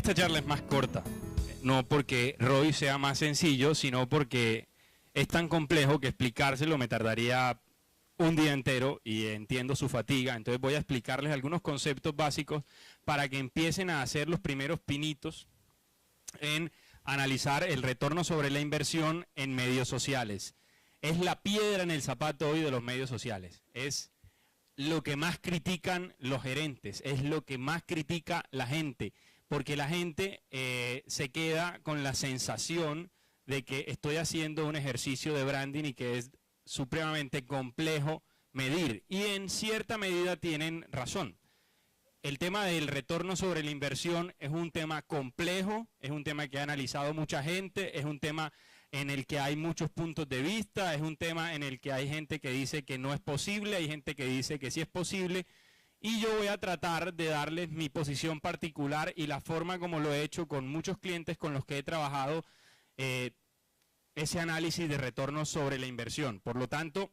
Esta charla es más corta, no porque Roy sea más sencillo, sino porque es tan complejo que explicárselo me tardaría un día entero y entiendo su fatiga. Entonces voy a explicarles algunos conceptos básicos para que empiecen a hacer los primeros pinitos en analizar el retorno sobre la inversión en medios sociales. Es la piedra en el zapato hoy de los medios sociales. Es lo que más critican los gerentes, es lo que más critica la gente, porque la gente se queda con la sensación de que estoy haciendo un ejercicio de branding y que es supremamente complejo medir. Y en cierta medida tienen razón. El tema del retorno sobre la inversión es un tema complejo, es un tema que ha analizado mucha gente, es un tema en el que hay muchos puntos de vista, es un tema en el que hay gente que dice que no es posible, hay gente que dice que sí es posible, y yo voy a tratar de darles mi posición particular y la forma como lo he hecho con muchos clientes con los que he trabajado ese análisis de retorno sobre la inversión. Por lo tanto,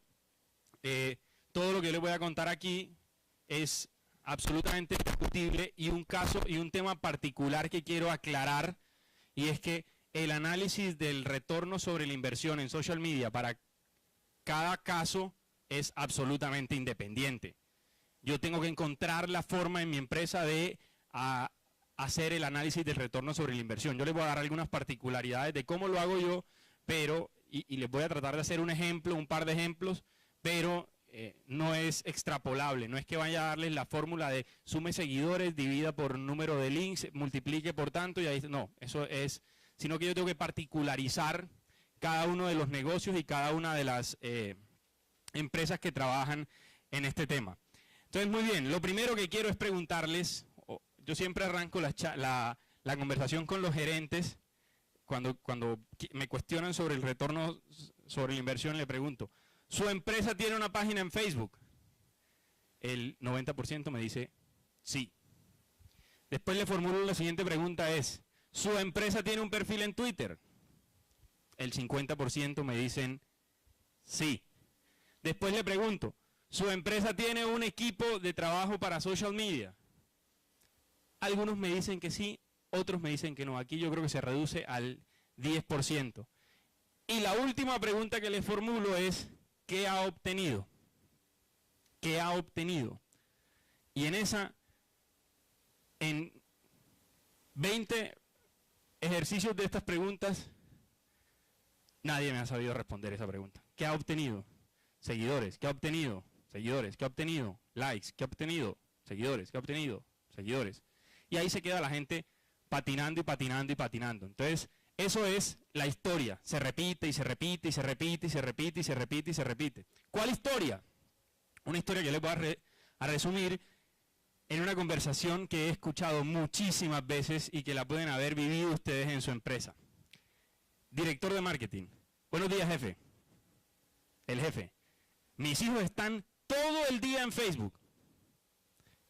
todo lo que les voy a contar aquí es absolutamente discutible y un caso y un tema particular que quiero aclarar, y es que el análisis del retorno sobre la inversión en social media para cada caso es absolutamente independiente. Yo tengo que encontrar la forma en mi empresa de hacer el análisis del retorno sobre la inversión. Yo les voy a dar algunas particularidades de cómo lo hago yo, pero y les voy a tratar de hacer un ejemplo, un par de ejemplos, pero no es extrapolable, no es que vaya a darles la fórmula de sume seguidores, divida por número de links, multiplique por tanto, y ahí no, eso es, sino que yo tengo que particularizar cada uno de los negocios y cada una de las empresas que trabajan en este tema. Entonces, muy bien, lo primero que quiero es preguntarles, yo siempre arranco la conversación con los gerentes, cuando me cuestionan sobre el retorno sobre la inversión, le pregunto, ¿su empresa tiene una página en Facebook? El 90% me dice sí. Después le formulo la siguiente pregunta es, ¿su empresa tiene un perfil en Twitter? El 50% me dicen sí. Después le pregunto, ¿su empresa tiene un equipo de trabajo para social media? Algunos me dicen que sí, otros me dicen que no. Aquí yo creo que se reduce al 10%. Y la última pregunta que les formulo es, ¿qué ha obtenido? ¿Qué ha obtenido? Y en 20 ejercicios de estas preguntas, nadie me ha sabido responder esa pregunta. ¿Qué ha obtenido? Seguidores. ¿Qué ha obtenido? Seguidores. ¿Qué ha obtenido? Likes. ¿Qué ha obtenido? Seguidores. ¿Qué ha obtenido? Seguidores. Y ahí se queda la gente patinando y patinando y patinando. Entonces, eso es la historia. Se repite y se repite y se repite y se repite y se repite y se repite. ¿Cuál historia? Una historia que les voy a resumir en una conversación que he escuchado muchísimas veces y que la pueden haber vivido ustedes en su empresa. Director de marketing. Buenos días, jefe. El jefe. Mis hijos están todo el día en Facebook.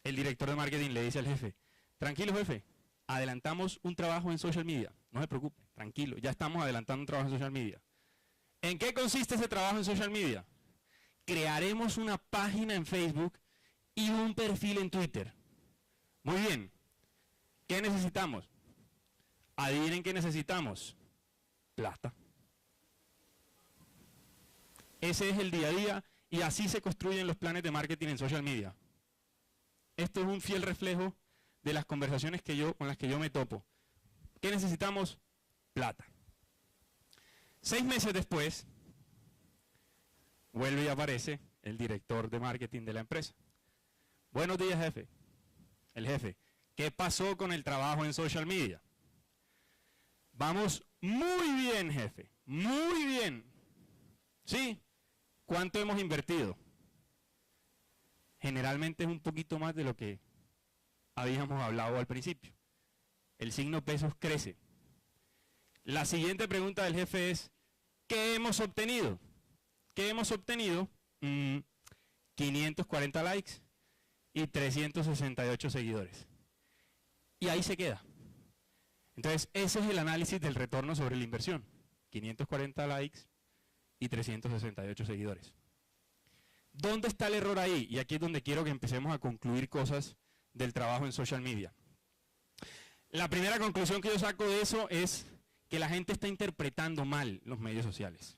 El director de marketing le dice al jefe, tranquilo, jefe, adelantamos un trabajo en social media. No se preocupe, tranquilo, ya estamos adelantando un trabajo en social media. ¿En qué consiste ese trabajo en social media? Crearemos una página en Facebook y un perfil en Twitter. Muy bien. ¿Qué necesitamos? Adivinen qué necesitamos. Plata. Ese es el día a día y así se construyen los planes de marketing en social media. Esto es un fiel reflejo de las conversaciones con las que yo me topo. ¿Qué necesitamos? Plata. 6 meses después, vuelve y aparece el director de marketing de la empresa. Buenos días, jefe. El jefe, ¿qué pasó con el trabajo en social media? Vamos muy bien, jefe, muy bien. ¿Sí? ¿Cuánto hemos invertido? Generalmente es un poquito más de lo que habíamos hablado al principio. El signo pesos crece. La siguiente pregunta del jefe es, ¿qué hemos obtenido? ¿Qué hemos obtenido? 540 likes y 368 seguidores. Y ahí se queda. Entonces, ese es el análisis del retorno sobre la inversión. 540 likes y 368 seguidores. ¿Dónde está el error ahí? Y aquí es donde quiero que empecemos a concluir cosas del trabajo en social media. La primera conclusión que yo saco de eso es que la gente está interpretando mal los medios sociales.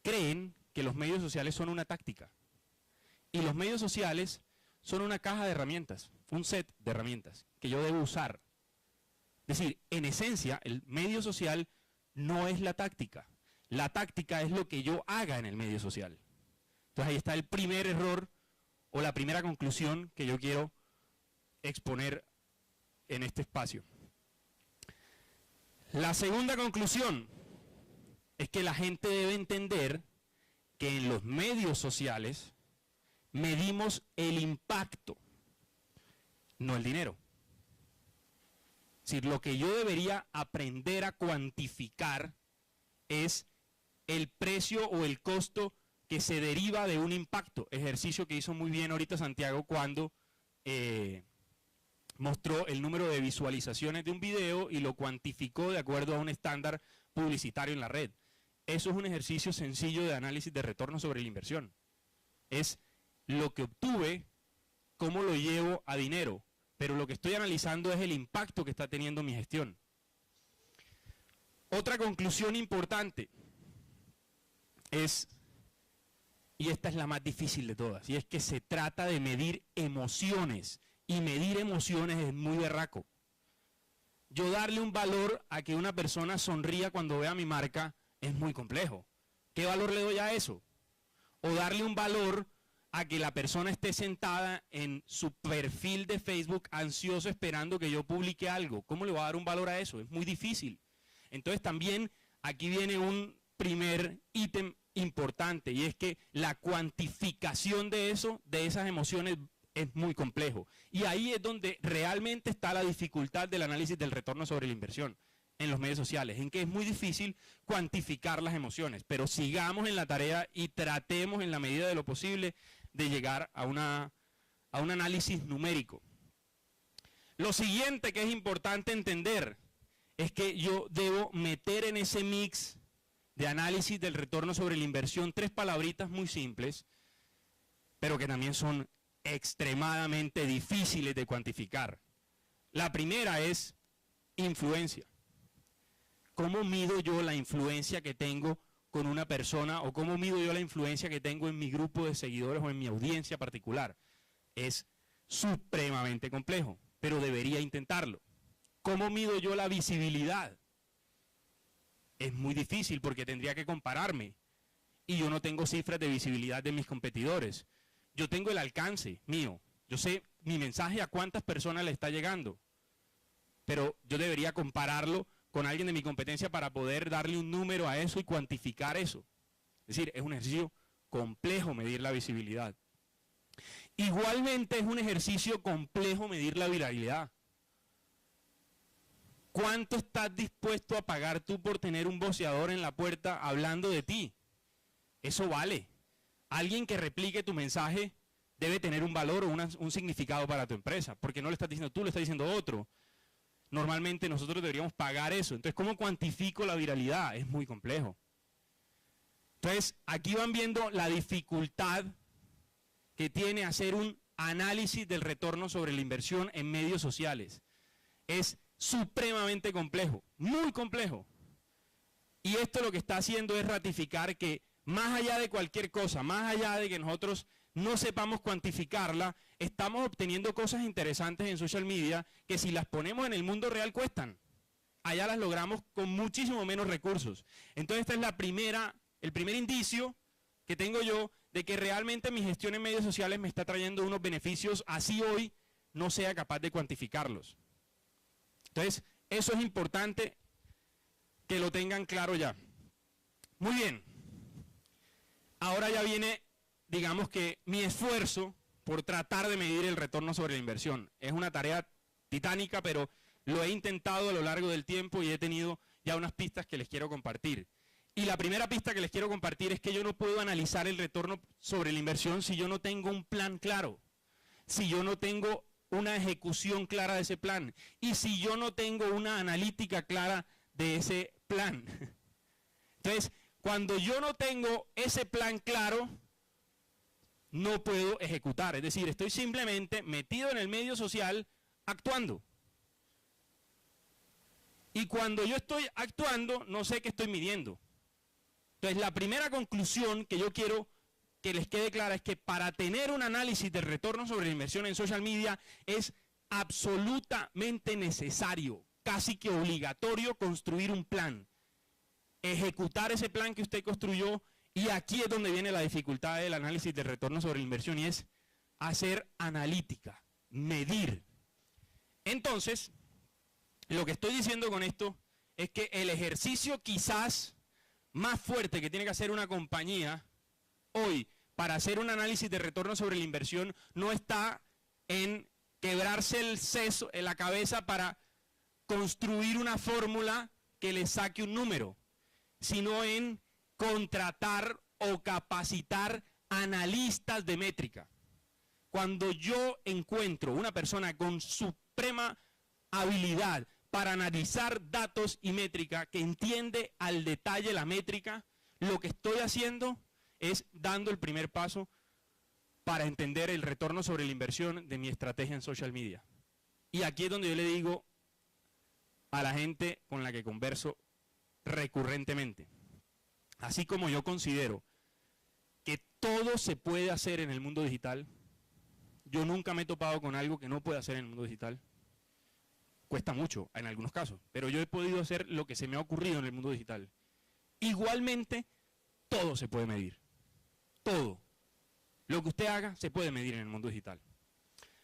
Creen que los medios sociales son una táctica. Y los medios sociales son una caja de herramientas, un set de herramientas que yo debo usar. Es decir, en esencia, el medio social no es la táctica. La táctica es lo que yo haga en el medio social. Entonces ahí está el primer error o la primera conclusión que yo quiero exponer en este espacio. La segunda conclusión es que la gente debe entender que en los medios sociales medimos el impacto, no el dinero. Es decir, lo que yo debería aprender a cuantificar es el precio o el costo que se deriva de un impacto. Ejercicio que hizo muy bien ahorita Santiago cuando mostró el número de visualizaciones de un video y lo cuantificó de acuerdo a un estándar publicitario en la red. Eso es un ejercicio sencillo de análisis de retorno sobre la inversión. Es lo que obtuve, cómo lo llevo a dinero, pero lo que estoy analizando es el impacto que está teniendo mi gestión. Otra conclusión importante es, y esta es la más difícil de todas, y es que se trata de medir emociones, y medir emociones es muy berraco. Yo darle un valor a que una persona sonría cuando vea mi marca es muy complejo. ¿Qué valor le doy a eso? O darle un valor a que la persona esté sentada en su perfil de Facebook ansioso esperando que yo publique algo. ¿Cómo le voy a dar un valor a eso? Es muy difícil. Entonces también aquí viene un primer ítem importante y es que la cuantificación de eso, de esas emociones, es muy complejo. Y ahí es donde realmente está la dificultad del análisis del retorno sobre la inversión en los medios sociales, en que es muy difícil cuantificar las emociones. Pero sigamos en la tarea y tratemos en la medida de lo posible de llegar a un análisis numérico. Lo siguiente que es importante entender es que yo debo meter en ese mix de análisis del retorno sobre la inversión 3 palabritas muy simples, pero que también son extremadamente difíciles de cuantificar. La primera es influencia. ¿Cómo mido yo la influencia que tengo con una persona o cómo mido yo la influencia que tengo en mi grupo de seguidores o en mi audiencia particular? Es supremamente complejo, pero debería intentarlo. ¿Cómo mido yo la visibilidad? Es muy difícil porque tendría que compararme y yo no tengo cifras de visibilidad de mis competidores. Yo tengo el alcance mío, yo sé mi mensaje a cuántas personas le está llegando, pero yo debería compararlo con alguien de mi competencia para poder darle un número a eso y cuantificar eso. Es decir, es un ejercicio complejo medir la visibilidad. Igualmente es un ejercicio complejo medir la viralidad. ¿Cuánto estás dispuesto a pagar tú por tener un voceador en la puerta hablando de ti? Eso vale. Alguien que replique tu mensaje debe tener un valor o un significado para tu empresa, porque no le estás diciendo tú, le estás diciendo otro. Normalmente nosotros deberíamos pagar eso. Entonces, ¿cómo cuantifico la viralidad? Es muy complejo. Entonces, aquí van viendo la dificultad que tiene hacer un análisis del retorno sobre la inversión en medios sociales. Es supremamente complejo, muy complejo. Y esto lo que está haciendo es ratificar que más allá de cualquier cosa, más allá de que nosotros no sepamos cuantificarla, estamos obteniendo cosas interesantes en social media que si las ponemos en el mundo real cuestan. Allá las logramos con muchísimo menos recursos. Entonces esta es el primer indicio que tengo yo de que realmente mi gestión en medios sociales me está trayendo unos beneficios, así hoy no sea capaz de cuantificarlos. Entonces, eso es importante que lo tengan claro ya. Muy bien. Ahora ya viene, digamos que mi esfuerzo por tratar de medir el retorno sobre la inversión. Es una tarea titánica, pero lo he intentado a lo largo del tiempo y he tenido ya unas pistas que les quiero compartir. Y la primera pista que les quiero compartir es que yo no puedo analizar el retorno sobre la inversión si yo no tengo un plan claro, si yo no tengo una ejecución clara de ese plan y si yo no tengo una analítica clara de ese plan. Entonces, cuando yo no tengo ese plan claro, no puedo ejecutar. Es decir, estoy simplemente metido en el medio social actuando. Y cuando yo estoy actuando, no sé qué estoy midiendo. Entonces, la primera conclusión que yo quiero que les quede clara es que para tener un análisis de retorno sobre la inversión en social media es absolutamente necesario, casi que obligatorio, construir un plan, ejecutar ese plan que usted construyó, y aquí es donde viene la dificultad del análisis de retorno sobre la inversión, y es hacer analítica, medir. Entonces, lo que estoy diciendo con esto es que el ejercicio quizás más fuerte que tiene que hacer una compañía hoy para hacer un análisis de retorno sobre la inversión no está en quebrarse el seso en la cabeza para construir una fórmula que le saque un número, sino en contratar o capacitar analistas de métrica. Cuando yo encuentro una persona con suprema habilidad para analizar datos y métrica, que entiende al detalle la métrica, lo que estoy haciendo es dando el primer paso para entender el retorno sobre la inversión de mi estrategia en social media. Y aquí es donde yo le digo a la gente con la que converso recurrentemente, así como yo considero que todo se puede hacer en el mundo digital, yo nunca me he topado con algo que no pueda hacer en el mundo digital. Cuesta mucho en algunos casos, pero yo he podido hacer lo que se me ha ocurrido en el mundo digital. Igualmente, todo se puede medir. Todo. Lo que usted haga se puede medir en el mundo digital.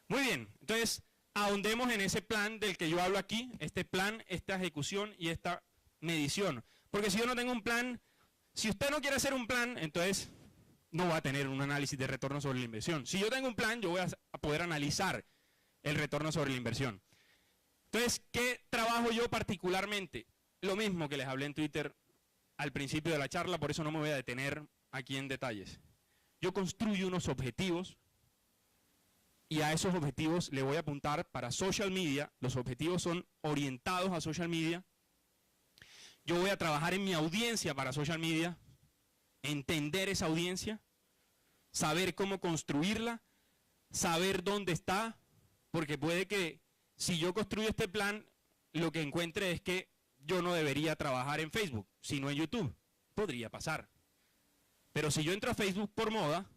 Muy bien, entonces ahondemos en ese plan del que yo hablo aquí, este plan, esta ejecución y esta medición. Porque si yo no tengo un plan, si usted no quiere hacer un plan, entonces no va a tener un análisis de retorno sobre la inversión. Si yo tengo un plan, yo voy a poder analizar el retorno sobre la inversión. Entonces, ¿qué trabajo yo particularmente? Lo mismo que les hablé en Twitter al principio de la charla, por eso no me voy a detener aquí en detalles. Yo construyo unos objetivos y a esos objetivos le voy a apuntar para social media. Los objetivos son orientados a social media. Yo voy a trabajar en mi audiencia para social media, entender esa audiencia, saber cómo construirla, saber dónde está, porque puede que si yo construyo este plan, lo que encuentre es que yo no debería trabajar en Facebook, sino en YouTube. Podría pasar. Pero si yo entro a Facebook por moda,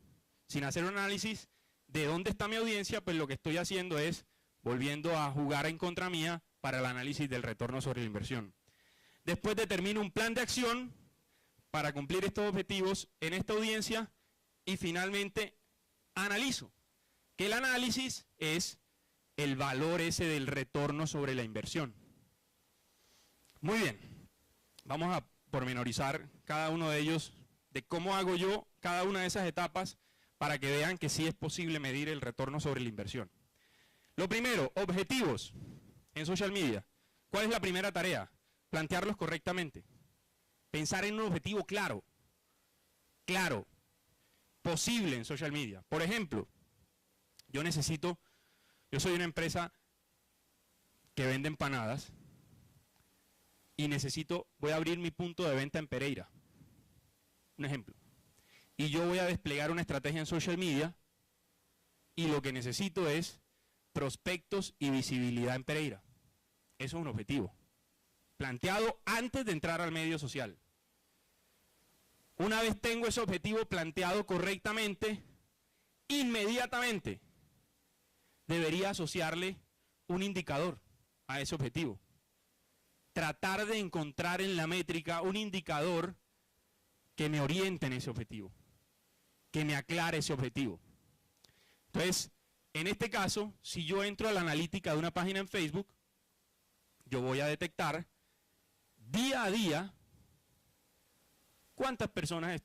sin hacer un análisis de dónde está mi audiencia, pues lo que estoy haciendo es volviendo a jugar en contra mía para el análisis del retorno sobre la inversión. Después determino un plan de acción para cumplir estos objetivos en esta audiencia y finalmente analizo. Que el análisis es el valor ese del retorno sobre la inversión. Muy bien, vamos a pormenorizar cada uno de ellos, de cómo hago yo cada una de esas etapas para que vean que sí es posible medir el retorno sobre la inversión. Lo primero, objetivos en social media. ¿Cuál es la primera tarea? Plantearlos correctamente. Pensar en un objetivo claro, posible en social media. Por ejemplo, yo soy una empresa que vende empanadas y voy a abrir mi punto de venta en Pereira. Un ejemplo. Y yo voy a desplegar una estrategia en social media y lo que necesito es prospectos y visibilidad en Pereira. Eso es un objetivo. Planteado antes de entrar al medio social. Una vez tengo ese objetivo planteado correctamente, inmediatamente debería asociarle un indicador a ese objetivo. Tratar de encontrar en la métrica un indicador que me oriente en ese objetivo, que me aclare ese objetivo. Entonces, en este caso, si yo entro a la analítica de una página en Facebook, yo voy a detectar día a día cuántas personas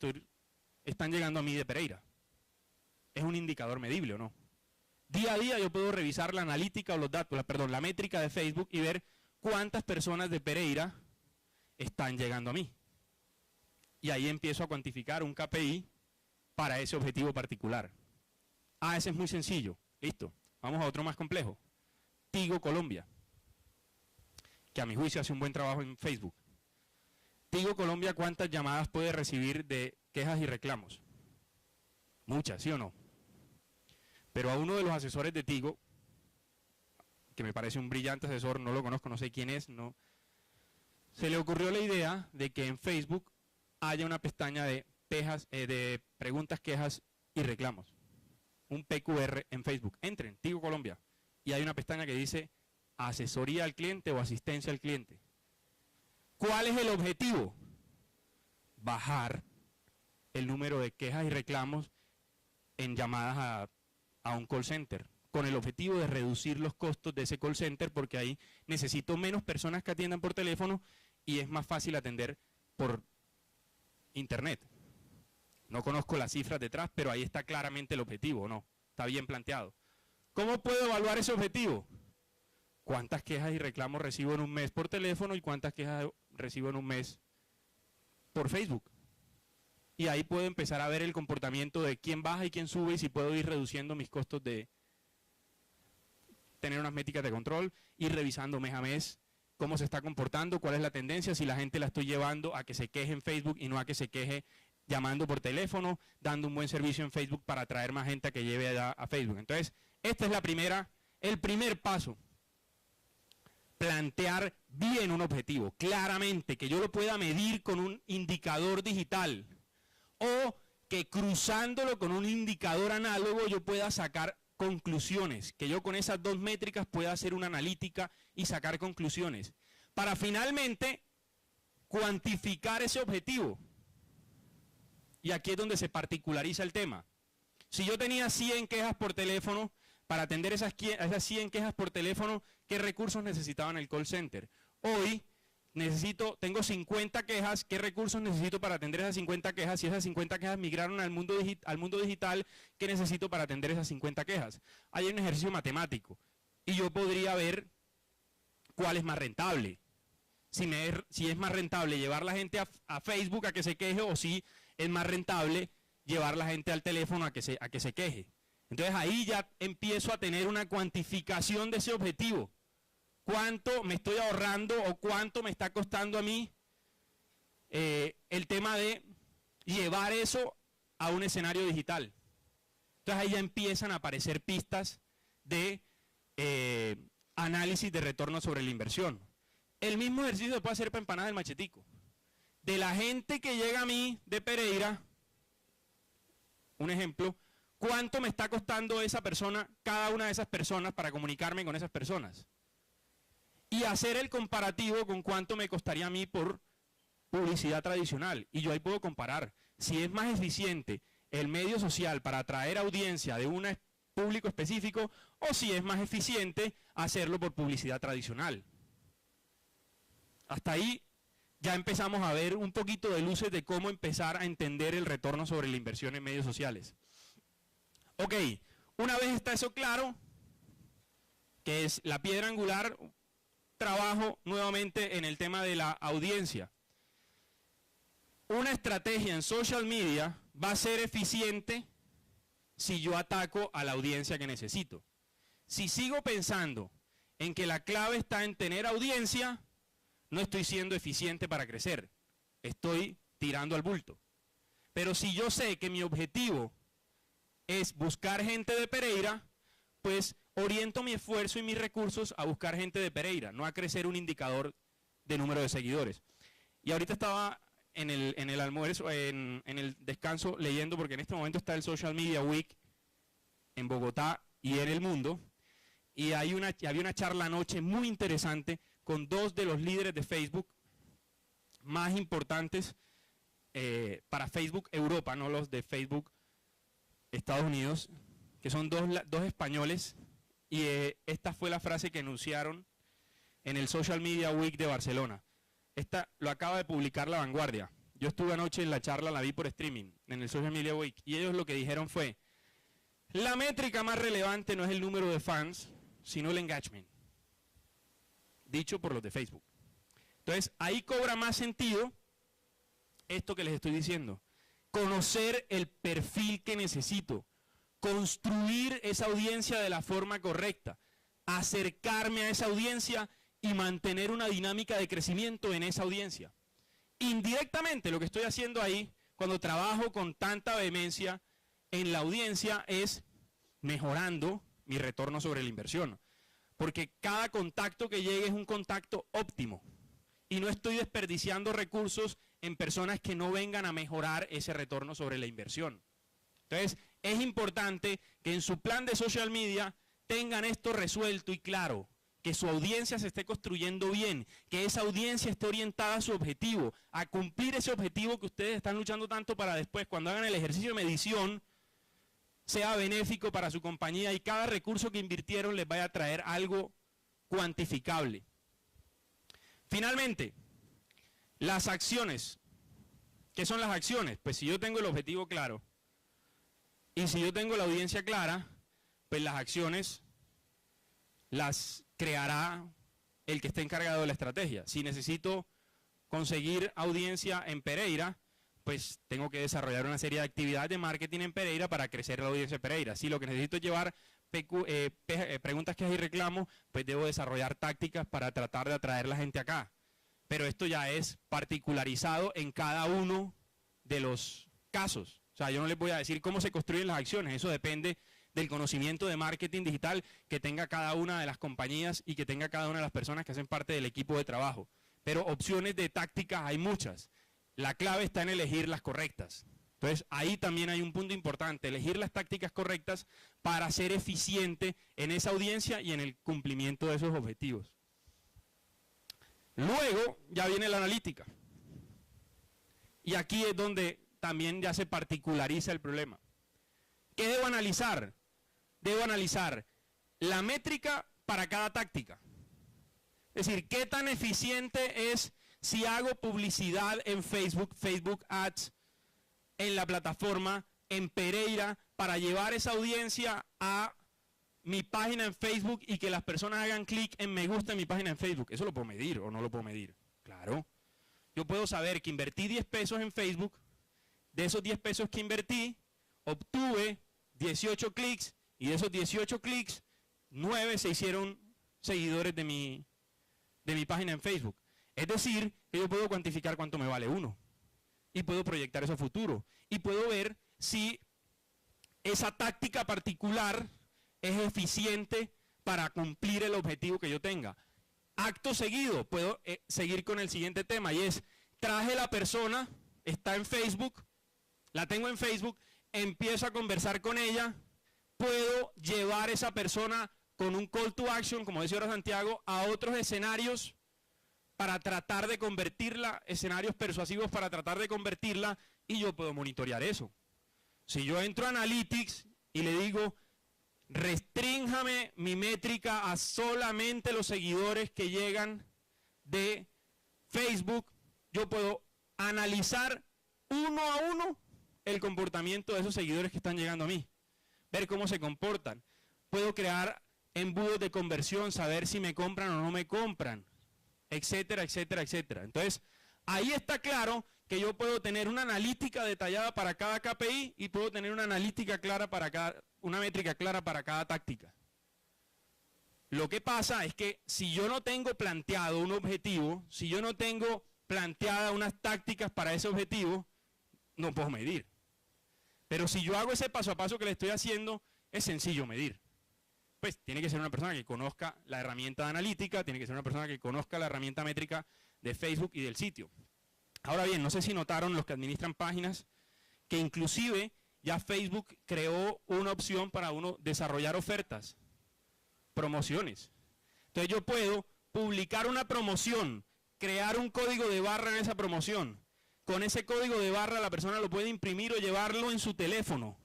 están llegando a mí de Pereira. Es un indicador medible, ¿o no? Día a día yo puedo revisar la analítica o los datos, la métrica de Facebook y ver cuántas personas de Pereira están llegando a mí. Y ahí empiezo a cuantificar un KPI para ese objetivo particular. Ah, ese es muy sencillo. Listo. Vamos a otro más complejo. Tigo Colombia, que a mi juicio hace un buen trabajo en Facebook. Tigo Colombia, ¿cuántas llamadas puede recibir de quejas y reclamos? Muchas, ¿sí o no? Pero a uno de los asesores de Tigo, que me parece un brillante asesor, no lo conozco, no sé quién es, no, se le ocurrió la idea de que en Facebook haya una pestaña de preguntas, quejas y reclamos. Un PQR en Facebook. Entren, Tigo Colombia. Y hay una pestaña que dice asesoría al cliente o asistencia al cliente. ¿Cuál es el objetivo? Bajar el número de quejas y reclamos en llamadas a un call center, con el objetivo de reducir los costos de ese call center, porque ahí necesito menos personas que atiendan por teléfono y es más fácil atender por internet. No conozco las cifras detrás, pero ahí está claramente el objetivo, ¿no? Está bien planteado. ¿Cómo puedo evaluar ese objetivo? ¿Cuántas quejas y reclamos recibo en un mes por teléfono y cuántas quejas recibo en un mes por Facebook? Y ahí puedo empezar a ver el comportamiento de quién baja y quién sube y si puedo ir reduciendo mis costos de tener unas métricas de control, ir revisando mes a mes cómo se está comportando, cuál es la tendencia, si la gente la estoy llevando a que se queje en Facebook y no a que se queje llamando por teléfono, dando un buen servicio en Facebook para atraer más gente a que lleve a Facebook. Entonces, esta es el primer paso. Plantear bien un objetivo, claramente, que yo lo pueda medir con un indicador digital o que cruzándolo con un indicador análogo yo pueda sacar conclusiones, que yo con esas dos métricas pueda hacer una analítica y sacar conclusiones, para finalmente cuantificar ese objetivo. Y aquí es donde se particulariza el tema. Si yo tenía 100 quejas por teléfono, para atender esas 100 quejas por teléfono, ¿qué recursos necesitaba en el call center? Hoy tengo 50 quejas, ¿qué recursos necesito para atender esas 50 quejas? Si esas 50 quejas migraron al mundo digital, ¿qué necesito para atender esas 50 quejas? Hay un ejercicio matemático y yo podría ver cuál es más rentable. Si es más rentable llevar la gente a Facebook a que se queje o si es más rentable llevar la gente al teléfono a que se queje. Entonces ahí ya empiezo a tener una cuantificación de ese objetivo. ¿Cuánto me estoy ahorrando o cuánto me está costando a mí el tema de llevar eso a un escenario digital? Entonces ahí ya empiezan a aparecer pistas de análisis de retorno sobre la inversión. El mismo ejercicio se puede hacer para empanadas del Machetico. De la gente que llega a mí de Pereira, un ejemplo, ¿cuánto me está costando esa persona, cada una de esas personas, para comunicarme con esas personas? Y hacer el comparativo con cuánto me costaría a mí por publicidad tradicional. Y yo ahí puedo comparar si es más eficiente el medio social para atraer audiencia de un público específico o si es más eficiente hacerlo por publicidad tradicional. Hasta ahí ya empezamos a ver un poquito de luces de cómo empezar a entender el retorno sobre la inversión en medios sociales. Ok, una vez está eso claro, que es la piedra angular, trabajo nuevamente en el tema de la audiencia. Una estrategia en social media va a ser eficiente si yo ataco a la audiencia que necesito. Si sigo pensando en que la clave está en tener audiencia, no estoy siendo eficiente para crecer, estoy tirando al bulto. Pero si yo sé que mi objetivo es buscar gente de Pereira, pues oriento mi esfuerzo y mis recursos a buscar gente de Pereira, no a crecer un indicador de número de seguidores. Y ahorita estaba en el almuerzo, en el descanso, leyendo, porque en este momento está el Social Media Week en Bogotá y en el mundo, y había una charla anoche muy interesante con dos de los líderes de Facebook más importantes para Facebook Europa, no los de Facebook Estados Unidos, que son dos españoles, y esta fue la frase que anunciaron en el Social Media Week de Barcelona. Esta lo acaba de publicar La Vanguardia. Yo estuve anoche en la charla, la vi por streaming, en el Social Media Week, y ellos lo que dijeron fue: la métrica más relevante no es el número de fans, sino el engagement. Dicho por los de Facebook. Entonces, ahí cobra más sentido esto que les estoy diciendo. Conocer el perfil que necesito, construir esa audiencia de la forma correcta, acercarme a esa audiencia y mantener una dinámica de crecimiento en esa audiencia. Indirectamente, lo que estoy haciendo ahí, cuando trabajo con tanta vehemencia en la audiencia, es mejorando mi retorno sobre la inversión. Porque cada contacto que llegue es un contacto óptimo. y no estoy desperdiciando recursos en personas que no vengan a mejorar ese retorno sobre la inversión. Entonces, es importante que en su plan de social media tengan esto resuelto y claro, que su audiencia se esté construyendo bien, que esa audiencia esté orientada a su objetivo, a cumplir ese objetivo que ustedes están luchando tanto para después, cuando hagan el ejercicio de medición, sea benéfico para su compañía y cada recurso que invirtieron les vaya a traer algo cuantificable. Finalmente, las acciones. ¿Qué son las acciones? Pues si yo tengo el objetivo claro y si yo tengo la audiencia clara, pues las acciones las creará el que esté encargado de la estrategia. Si necesito conseguir audiencia en Pereira, pues tengo que desarrollar una serie de actividades de marketing en Pereira para crecer la audiencia de Pereira. Si lo que necesito es llevar preguntas, quejas y reclamos, pues debo desarrollar tácticas para tratar de atraer la gente acá. Pero esto ya es particularizado en cada uno de los casos. O sea, yo no les voy a decir cómo se construyen las acciones, eso depende del conocimiento de marketing digital que tenga cada una de las compañías y que tenga cada una de las personas que hacen parte del equipo de trabajo. Pero opciones de tácticas hay muchas. La clave está en elegir las correctas. Entonces, ahí también hay un punto importante, elegir las tácticas correctas para ser eficiente en esa audiencia y en el cumplimiento de esos objetivos. Luego ya viene la analítica. Y aquí es donde también ya se particulariza el problema. ¿Qué debo analizar? Debo analizar la métrica para cada táctica. Es decir, qué tan eficiente es si hago publicidad en Facebook, Facebook Ads, en la plataforma, en Pereira, para llevar esa audiencia a mi página en Facebook y que las personas hagan clic en me gusta en mi página en Facebook. ¿Eso lo puedo medir o no lo puedo medir? Claro. Yo puedo saber que invertí 10 pesos en Facebook, de esos 10 pesos que invertí, obtuve 18 clics y de esos 18 clics, 9 se hicieron seguidores de mi página en Facebook. Es decir, que yo puedo cuantificar cuánto me vale uno y puedo proyectar eso a futuro y puedo ver si esa táctica particular es eficiente para cumplir el objetivo que yo tenga. Acto seguido, puedo seguir con el siguiente tema y es, traje la persona, está en Facebook, la tengo en Facebook, empiezo a conversar con ella, puedo llevar esa persona con un call to action, como decía ahora Santiago, a otros escenarios para tratar de convertirla, escenarios persuasivos para tratar de convertirla y yo puedo monitorear eso. Si yo entro a Analytics y le digo, restrínjame mi métrica a solamente los seguidores que llegan de Facebook, yo puedo analizar uno a uno el comportamiento de esos seguidores que están llegando a mí, ver cómo se comportan. Puedo crear embudos de conversión, saber si me compran o no me compran, etcétera, etcétera, etcétera. Entonces, ahí está claro que yo puedo tener una analítica detallada para cada KPI y puedo tener una analítica clara para una métrica clara para cada táctica. Lo que pasa es que si yo no tengo planteado un objetivo, si yo no tengo planteadas unas tácticas para ese objetivo, no puedo medir. Pero si yo hago ese paso a paso que le estoy haciendo, es sencillo medir. Pues tiene que ser una persona que conozca la herramienta de analítica, tiene que ser una persona que conozca la herramienta métrica de Facebook y del sitio. Ahora bien, no sé si notaron los que administran páginas, que inclusive ya Facebook creó una opción para uno desarrollar ofertas, promociones. Entonces yo puedo publicar una promoción, crear un código de barra en esa promoción. Con ese código de barra la persona lo puede imprimir o llevarlo en su teléfono,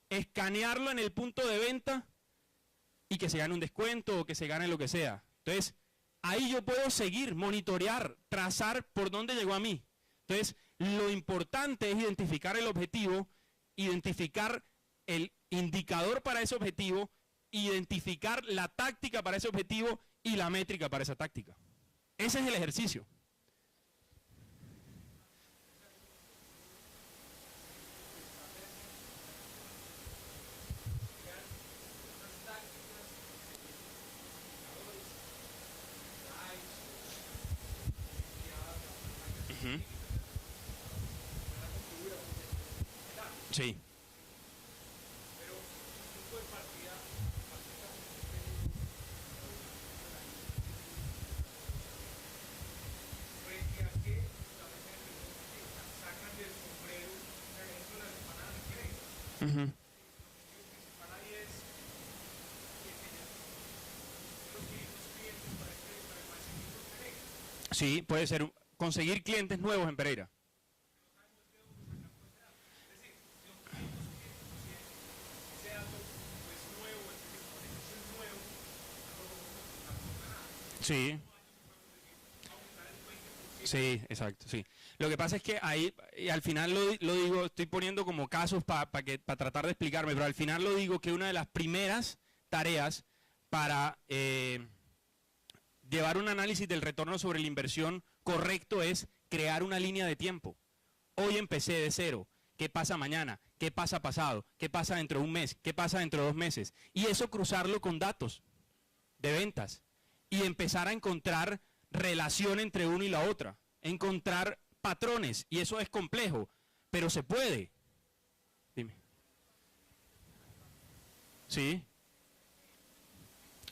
escanearlo en el punto de venta y que se gane un descuento o que se gane lo que sea. Entonces, ahí yo puedo seguir, monitorear, trazar por dónde llegó a mí. Entonces, lo importante es identificar el objetivo, identificar el indicador para ese objetivo, identificar la táctica para ese objetivo y la métrica para esa táctica. Ese es el ejercicio. Sí. Ujú. Sí, puede ser conseguir clientes nuevos en Pereira. Sí, sí, exacto, sí. Lo que pasa es que ahí, y al final lo digo, estoy poniendo como casos para tratar de explicarme, pero al final lo digo que una de las primeras tareas para llevar un análisis del retorno sobre la inversión correcto es crear una línea de tiempo. Hoy empecé de cero. ¿Qué pasa mañana? ¿Qué pasa pasado? ¿Qué pasa dentro de un mes? ¿Qué pasa dentro de 2 meses? Y eso cruzarlo con datos de ventas y empezar a encontrar relación entre uno y la otra, encontrar patrones, y eso es complejo, pero se puede. Dime. Sí,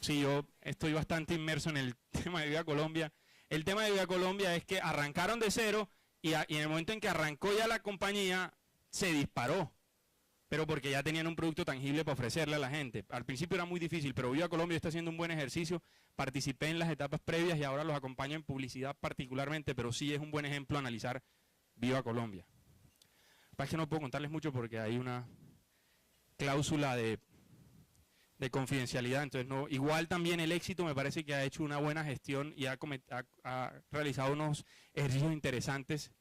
sí, yo estoy bastante inmerso en el tema de Viva Colombia. El tema de Viva Colombia es que arrancaron de cero y en el momento en que arrancó ya la compañía se disparó, pero porque ya tenían un producto tangible para ofrecerle a la gente. Al principio era muy difícil, pero Viva Colombia está haciendo un buen ejercicio. Participé en las etapas previas y ahora los acompaño en publicidad particularmente, pero sí es un buen ejemplo analizar Viva Colombia. Lo que pasa es que no puedo contarles mucho porque hay una cláusula de confidencialidad, entonces no. Igual también el éxito me parece que ha hecho una buena gestión y ha realizado unos ejercicios interesantes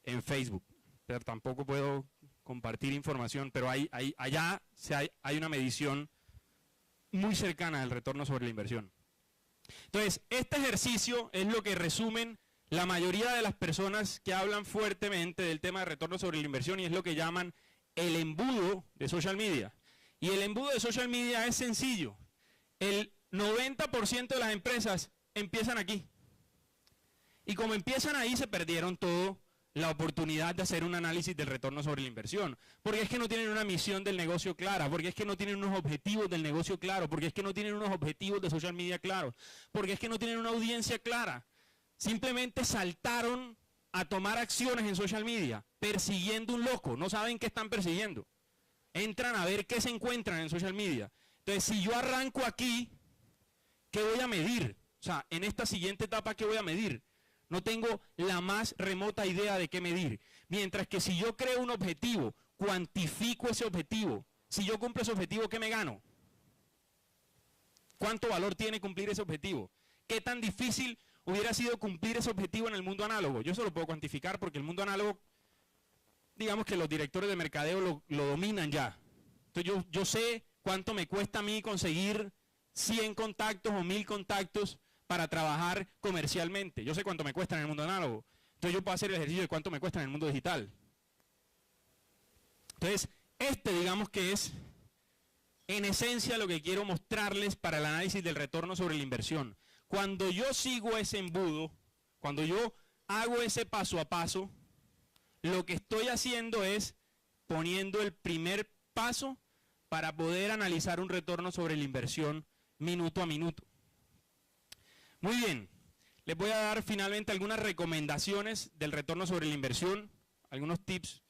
en Facebook, pero tampoco puedo compartir información, pero allá hay una medición muy cercana del retorno sobre la inversión. Entonces, este ejercicio es lo que resumen la mayoría de las personas que hablan fuertemente del tema de retorno sobre la inversión y es lo que llaman el embudo de social media. Y el embudo de social media es sencillo. El 90% de las empresas empiezan aquí. Y como empiezan ahí, se perdieron todo la oportunidad de hacer un análisis del retorno sobre la inversión. Porque es que no tienen una misión del negocio clara, porque es que no tienen unos objetivos del negocio claro, porque es que no tienen unos objetivos de social media claros, porque es que no tienen una audiencia clara. Simplemente saltaron a tomar acciones en social media, persiguiendo un loco, no saben qué están persiguiendo. Entran a ver qué se encuentran en social media. Entonces, si yo arranco aquí, ¿qué voy a medir? O sea, en esta siguiente etapa, ¿qué voy a medir? No tengo la más remota idea de qué medir. Mientras que si yo creo un objetivo, cuantifico ese objetivo, si yo cumplo ese objetivo, ¿qué me gano? ¿Cuánto valor tiene cumplir ese objetivo? ¿Qué tan difícil hubiera sido cumplir ese objetivo en el mundo análogo? Yo eso lo puedo cuantificar porque el mundo análogo, digamos que los directores de mercadeo lo dominan ya. Entonces yo sé cuánto me cuesta a mí conseguir 100 contactos o 1000 contactos para trabajar comercialmente. Yo sé cuánto me cuesta en el mundo análogo. Entonces yo puedo hacer el ejercicio de cuánto me cuesta en el mundo digital. Entonces, digamos que es en esencia lo que quiero mostrarles para el análisis del retorno sobre la inversión. Cuando yo sigo ese embudo, cuando yo hago ese paso a paso, lo que estoy haciendo es poniendo el primer paso para poder analizar un retorno sobre la inversión minuto a minuto. Muy bien, les voy a dar finalmente algunas recomendaciones del retorno sobre la inversión, algunos tips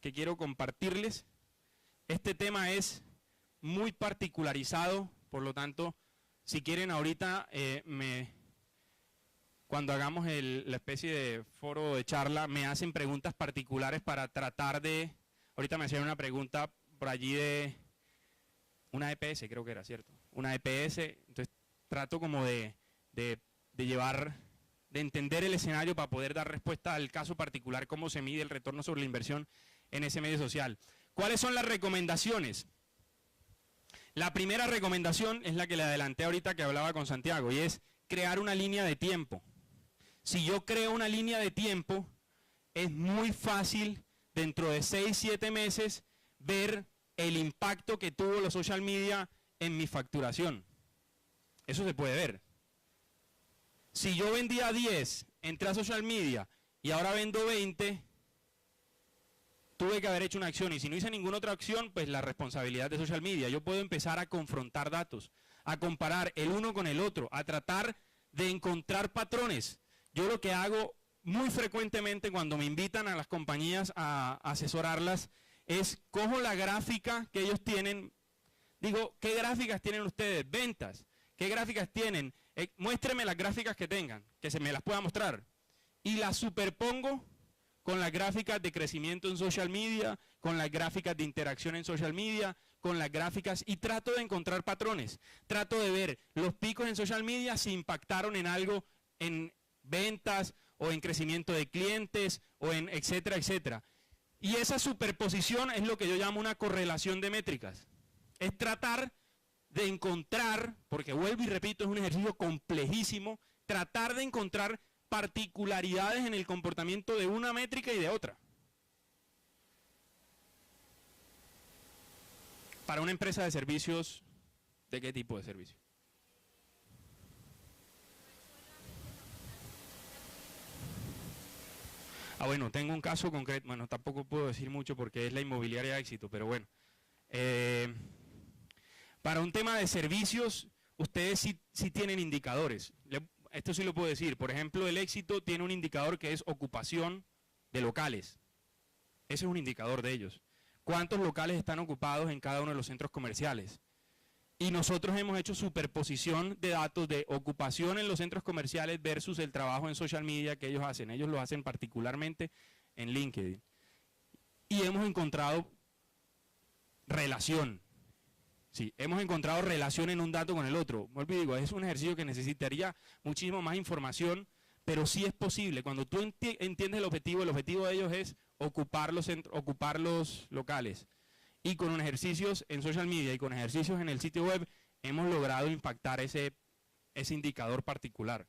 que quiero compartirles. Este tema es muy particularizado, por lo tanto, si quieren ahorita, cuando hagamos la especie de foro de charla, me hacen preguntas particulares para tratar de, ahorita me hacían una pregunta por allí de una EPS, creo que era, ¿cierto? Una EPS, entonces trato como de llevar, de entender el escenario para poder dar respuesta al caso particular, cómo se mide el retorno sobre la inversión en ese medio social. ¿Cuáles son las recomendaciones? La primera recomendación es la que le adelanté ahorita que hablaba con Santiago y es crear una línea de tiempo. Si yo creo una línea de tiempo, es muy fácil dentro de 6, 7 meses ver el impacto que tuvo los social media en mi facturación. Eso se puede ver. Si yo vendía 10, entré a social media y ahora vendo 20, tuve que haber hecho una acción y si no hice ninguna otra acción, pues la responsabilidad de social media. Yo puedo empezar a confrontar datos, a comparar el uno con el otro, a tratar de encontrar patrones. Yo lo que hago muy frecuentemente cuando me invitan a las compañías a asesorarlas es cojo la gráfica que ellos tienen, digo, ¿qué gráficas tienen ustedes? Ventas. ¿Qué gráficas tienen? Muéstreme las gráficas que tengan, que se me las pueda mostrar. Y las superpongo con las gráficas de crecimiento en social media, con las gráficas de interacción en social media, con las gráficas, y trato de encontrar patrones. Trato de ver los picos en social media si impactaron en algo, en ventas o en crecimiento de clientes o en etcétera, etcétera. Y esa superposición es lo que yo llamo una correlación de métricas. Es tratar de encontrar, porque vuelvo y repito, es un ejercicio complejísimo, tratar de encontrar particularidades en el comportamiento de una métrica y de otra. Para una empresa de servicios, ¿de qué tipo de servicio? Ah, bueno, tengo un caso concreto, bueno, tampoco puedo decir mucho porque es la inmobiliaria Éxito, pero bueno. Para un tema de servicios, ustedes sí tienen indicadores. Esto sí lo puedo decir. Por ejemplo, el Éxito tiene un indicador que es ocupación de locales. Ese es un indicador de ellos. ¿Cuántos locales están ocupados en cada uno de los centros comerciales? Y nosotros hemos hecho superposición de datos de ocupación en los centros comerciales versus el trabajo en social media que ellos hacen. Ellos lo hacen particularmente en LinkedIn. Y hemos encontrado relación. Sí, hemos encontrado relación en un dato con el otro. Vuelvo y digo, es un ejercicio que necesitaría muchísimo más información, pero sí es posible. Cuando tú entiendes el objetivo de ellos es ocupar los locales. Y con ejercicios en social media y con ejercicios en el sitio web, hemos logrado impactar ese indicador particular.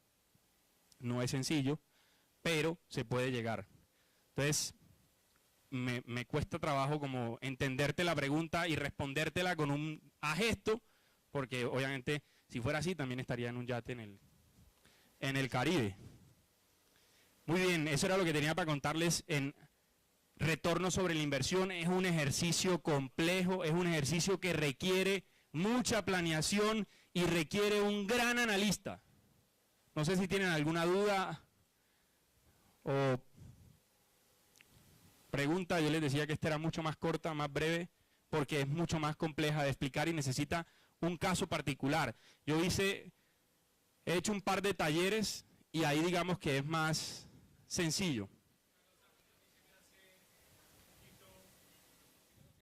No es sencillo, pero se puede llegar. Entonces, me cuesta trabajo como entenderte la pregunta y respondértela con un gesto, porque obviamente si fuera así también estaría en un yate en el Caribe. Muy bien, eso era lo que tenía para contarles en retorno sobre la inversión. Es un ejercicio complejo, es un ejercicio que requiere mucha planeación y requiere un gran analista. No sé si tienen alguna duda o pregunta. Yo les decía que esta era mucho más corta, más breve, porque es mucho más compleja de explicar y necesita un caso particular. Yo he hecho un par de talleres y ahí digamos que es más sencillo.